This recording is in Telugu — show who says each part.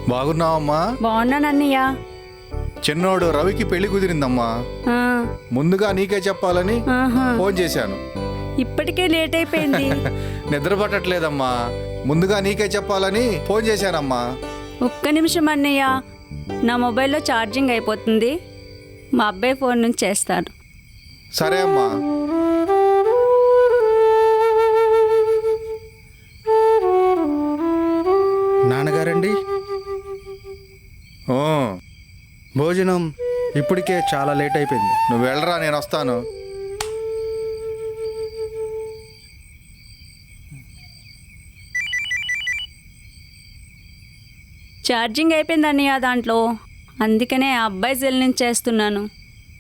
Speaker 1: బాగున్నావమ్మా?
Speaker 2: బాగున్నాను అన్నయ్య.
Speaker 1: చిన్నోడు రవికి పెళ్లి కుదిరిందమ్మా.
Speaker 2: ఆ,
Speaker 1: ముందుగా నీకే చెప్పాలని
Speaker 2: ఆహా.
Speaker 1: ఫోన్ చేశాను.
Speaker 2: ఇప్పటికే లేట్ అయిపోయింది.
Speaker 1: నిద్ర పట్టట్లేదమ్మా. ముందుగా నీకే చెప్పాలని ఫోన్ చేశానమ్మా.
Speaker 2: ఒక్క నిమిషం అన్నయ్య, నా మొబైల్లో ఛార్జింగ్ అయిపోతుంది. మా అబ్బాయి ఫోన్ నుంచి చేస్తాను.
Speaker 1: సరే అమ్మా.
Speaker 3: నాన్నగారండి,
Speaker 1: ఓ,
Speaker 3: భోజనం ఇప్పటికే చాలా లేట్ అయిపోయింది.
Speaker 1: నువ్వు వెళ్ళరా, నేను వస్తాను.
Speaker 2: ఛార్జింగ్ అయిపోయింది అన్నయ్య దాంట్లో, అందుకనే ఆ అబ్బాయి సెల్ నుంచి చేస్తున్నాను.